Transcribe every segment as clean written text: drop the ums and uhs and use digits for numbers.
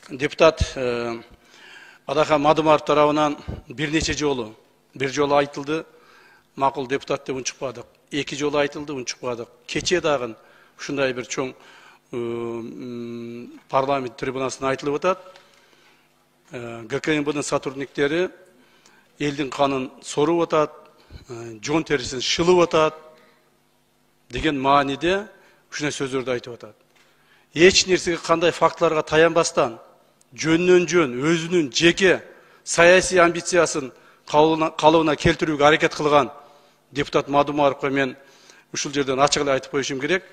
Депутат Адахан Мадумаров тарабынан bir жолу айтылды, макул депутат деп унчукпадык. Эки жолу айтылды, унчукпадык. Кече дагы ушундай бир чоң парламент трибунасына айтылып атат. ГКМБнын сотрудниктери элдин канын соруп атат, жон терисин шылып атат деген мааниде ушундай сөздөрдү айтып атат. Эч нерсеге кандай фактыларга таянбастан жөн өзүнүн жеке саясий амбициясын калыбына келтирүүгө аракет кылган депутат Мадумаровго мен ушул жерден ачык эле айтып коюшум керек.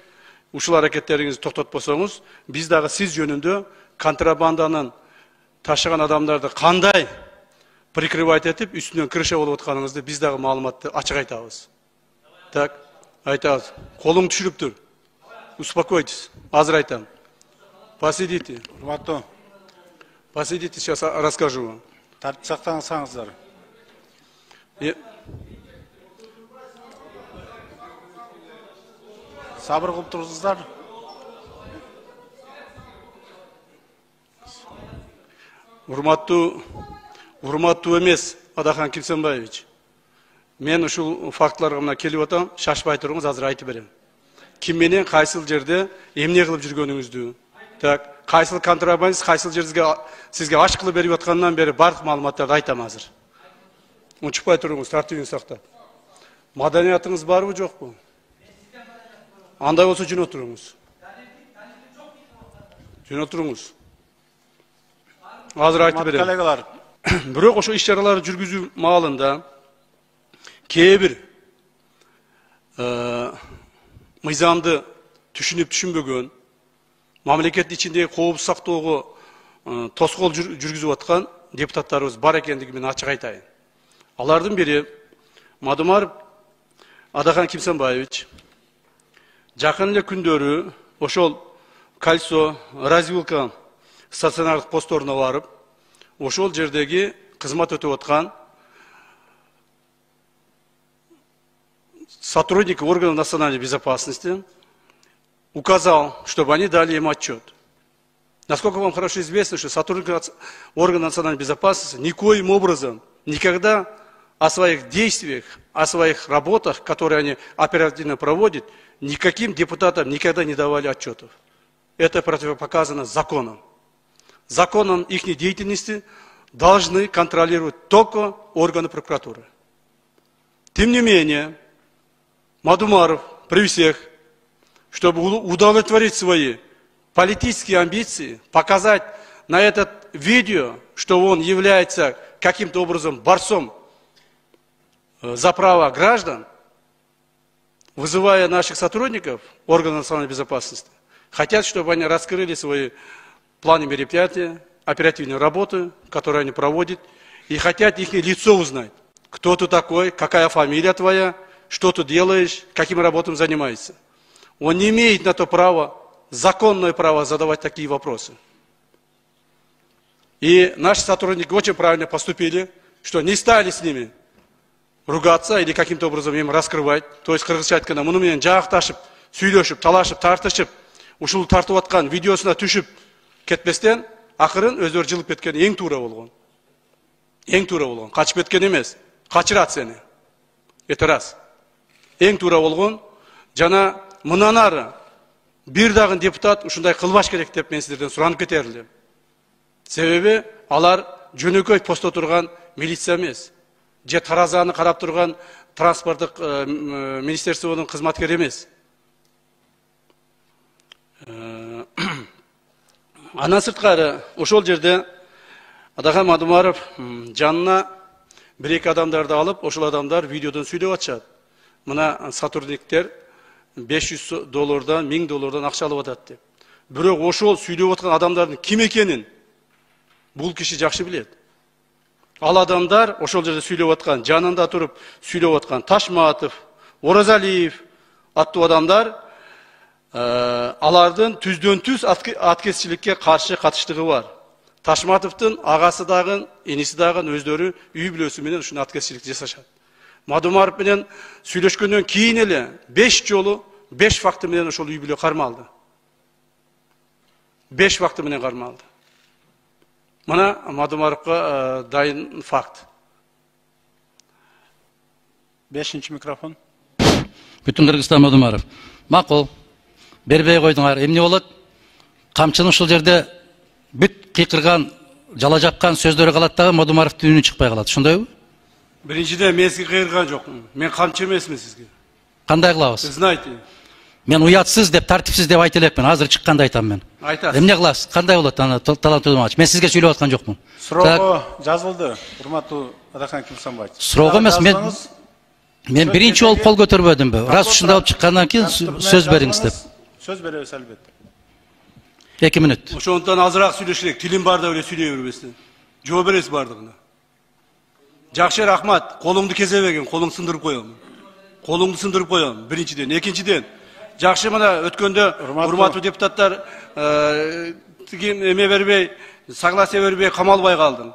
Ушул аракеттериңизди токтотпосоңуз, биз дагы сиз жөнүндө контрабанданын ташыган адамдарды кандай прикрывать этип, үстүнөн крыша болуп атканыңызды биз дагы маалыматты ачык айтабыз. Так, айтабыз. Колуң түшүрүп тур. Успокойтесь. Азыр айтам. Посидите. Урматтуу. Посидите, сейчас расскажу вам. Тартип сактаңыздар. Сабыр кылып турсуздар. Урматтуу эмес Адахан Кимсенбаевич. Мен ушул фактыларга мына келип атам, шашпай туруңуз, азыр айтып берем. Ким менен кайсыл жерде эмне кылып жүргөнүңүздү, так, кайсыл контрабандист кайсыл жерге сизге аш кылып берип аткандан бери бардык маалыматтарды айтам азыр. Унчукпай туруңуз, тартибиңизди сактап. Маданиятыңыз барбы, жокпу? Андай болсо жөн отуруңуз. Жөн отуруңуз. Азыр айтып берем. Коллегалар, Бирок ошо иш-чараларды жүргүзүү маалында кээ бир мыйзамды түшүнбөгөн, мамлекеттин ичиндеги коопсуз сактоого тоскоол жүргүзүп аткан депутаттарыбыз бар экендиги мен ачык айтайын. Алардын бири Мадумаров Адахан Кимсенбаевич жакын эле күндөрү ошол Кольцо, развилка стационардык посторуна барып, ошол жердеги кызмат өтөп аткан сотрудники органов национальной безопасности указал, чтобы они дали им отчет. Насколько вам хорошо известно, что сотрудники органов национальной безопасности никоим образом никогда о своих действиях, о своих работах, которые они оперативно проводят, никаким депутатам никогда не давали отчетов. Это противопоказано законом. Законом их деятельности должны контролировать только органы прокуратуры. Тем не менее, Мадумаров при всех, чтобы удовлетворить свои политические амбиции, показать на этот видео, что он является каким-то образом борцом за права граждан, вызывая наших сотрудников органов национальной безопасности, хотят, чтобы они раскрыли свои планы мероприятия, оперативную работу, которую они проводят, и хотят их лицо узнать. Кто ты такой, какая фамилия твоя, что ты делаешь, каким работам занимаешься. Он не имеет на то права, законное право задавать такие вопросы. И наши сотрудники очень правильно поступили, что не стали с ними ругаться или каким-то образом им раскрывать. То есть, кыргызча айтканда, муну менен жакташып, сүйлөшүп, талашып, тартышып, ушул тартып аткан видеосуна түшүп кетпестен, акырын өздөрү жылып кеткен эң туура болгон. Эң туура болгон. Качып кеткен эмес, качырат сени. Это раз. Эң туура болгон, жана мындан ары бир дагы депутат ушундай кылбаш керек деп мен сиздерден суранып кетер элем. Себеби алар жөнөкөй постто турган милиция эмес, же таразаны карап турган транспорттук министерствонун кызматкери эмес. Андан сырткары ошол жерде Адахан Мадумаров жанына бир-эки адамдарды алып, ошол адамдар видеодон сүйлөп атышат. Мына сотрудниктер $500 $1000 акча алып атат деп. Бирок ошол сүйлөп аткан адамдардын ким экенин бул киши жакшы билет. Ал адамдар ошол жерде сүйлөп аткан, жанында туруп сүйлөп аткан Ташматов, Оразалиев аттуу адамдар алардын түздөн-түз аткезчиликке каршы катыштыгы бар. Ташматовдун агасы дагы, иниси дагы өздөрү үй бүлөсү менен ушуну аткезчилик жасашат. Мадумаров менен сүйлөшкөндөн кийин эле 5 жолу 5 факты менен ошол үй бүлө кармалды. 5 факты менен кармалды. Mana Madumarovga dayın fakt. 5. mikrofon. Bütün Kırgızstan Madumarov. Makul. Бербей койдуңар. Эмне болот? Камчынын ушул жерде бүт кыйкырган, жала жапкан сөздөрү калат дагы Мадумаровдун үнү чыкпай калат. Ошондойбу? Биринчиден мен сизге кыйырган жокмун. Мен камчы эмесмин сизге. Кандай кылабыз? Знайте. Мен уятсыз деп, тартипсиз деп айта элекмин. Азыр чыкканда айтам мен. Айтасыз. Эмне кыласыз? Кандай болот аны талант Мадумарович? Мен сизге сүйлөп аткан жокмун. Суроо жазылды. Урматтуу Адахан Кимсанбаевич. Суроо эмес, мен биринчи болуп кол көтөрбөдүмбү? Раз ушундай болуп чыккандан кийин сөз бериңиз деп. Söz berебиз албетте. 2 мүнөт. Ошондон азыраак сүйлөшөлүк. Тилим барда эле сүйлөй бербестен. Жооп бересиз бардыгына. Жакшы, рахмат. Колуңду кезебеген, колуң сындырып коем. Колуңду сындырып коем. Биринчиден, экинчиден. Жакшы, мына өткөндө урматтуу депутаттар эме бербей, согласие бербей камалбай калдың.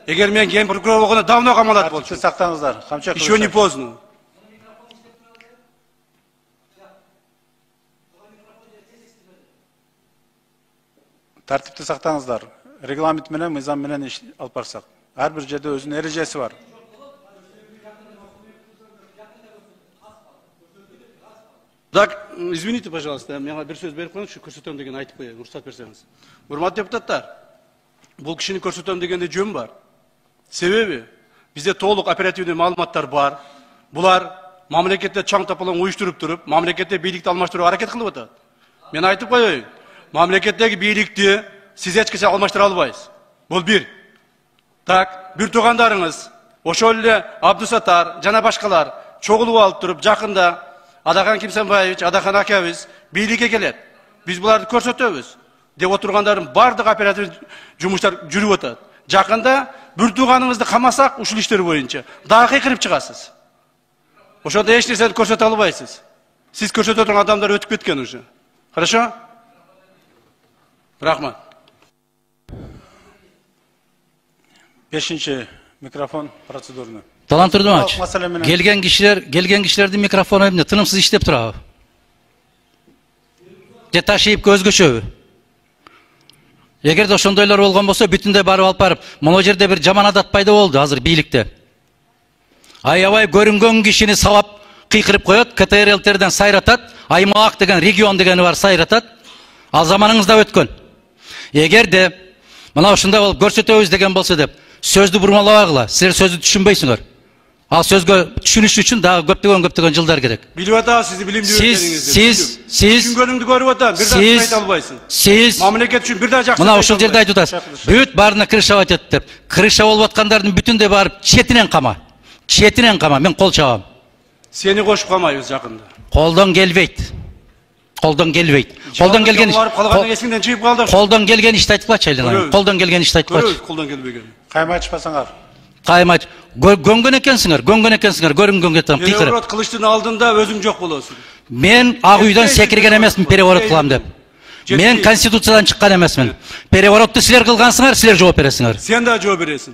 Эгер мен ген прокурор болгондо давно камалат болчу. Сактаңыздар. Камча Еще не поздно. Тартипти сактаңыздар. Регламент менен, мыйзам менен иш алып барсак. Ар бир жерде өзүнүн эрежеси бар. Так, извините, пожалуйста, мага бир сөз берип коюңузчу, көрсөтөм деген айтып коеюн, уруксат берсеңиз. Урматтуу депутаттар, бул кишини көрсөтөм дегенде жөн бар. Себеби бизде толук оперативдүү маалыматтар бар. Булар мамлекетте чаң тапалаң уюштуруп туруп, мамлекетте бийликти алмаштырууга аракет кылып атат. Мен айтып коеюн, мамлекеттеги бийликти сиз эч качан алмаштыра албайсыз. Бул бир. Так, бир туугандарыңыз, ошол эле Абдусаттар жана башкалар чогулуп алып туруп, жакында Адахан Кимсанбаевич, Адахан акабыз бийликке келет. Биз буларды көрсөтөбүз деп отургандардын бардык оператив жумуштар жүрүп атат. Жакында бир тууганыңызды камасак, ушул иштер боюнча дагы кыйкырып чыгасыз. Ошондо эч нерсени көрсөтө албайсыз. Сиз көрсөтө турган адамдар өтүп кеткен уже. Хорошо? Рахмат. 5. mikrofon процедурный. Талант Мадумарович, келген кишилердин микрофону эмне тынымсыз иштеп турабы? Же ташыйып өзгөчөбү? Эгерде ошондойлор болгон болсо, бүтүндөй барып алып барып, могу жерде бир жаман адат пайда болду азыр бийликте. Аябай көрүнгөн кишини сабап кыйкырып коет, КТРЛтерден сайратат, аймак деген, регион дегени бар сайратат. Ал заманыңызда өткөн. Эгерде мына ушундай болуп көрсөтөбүз деген болсо деп, сөздү бурмалабагыла, силер сөздү түшүнбөйсүңөр. Ал сөзгө түшүнүш үчүн дагы көптөгөн жылдар керек. Билип атабыз, сизди билимдүү экениңизди. Сиз түшүнгөнүңдү көрүп атам, бир да айта албайсың. Сиз мамлекет үчүн бир да жакшы. Мына ушул жерде айтып атасыз. Бүт баарына крыша атат деп. Крыша болуп аткандардын бүтүндөй барып четинен кама. Четинен кама, мен кол чабам. Сени кошуп калмайбыз жакында. Колдон келбейт. Колдон келбейт. Колдон келген эсиңден чыгып калды. Колдон келген ишти айтып калчы айлана. Колдон келген ишти айтып калчы. Колдон келбеген. Кайма ачпасаңар. Каймач, гөнгөн экенсиңер, көрүнгөнгө там кыйкырып. Переворот кылыштын алдында өзүң жок болосуң. Мен ак үйдөн секирген эмесмин переворот кылам деп. Мен конституциядан чыккан эмесмин. Переворотту силер кылгансыңар, силер жооп бересиңер. Сен да жооп бересиң.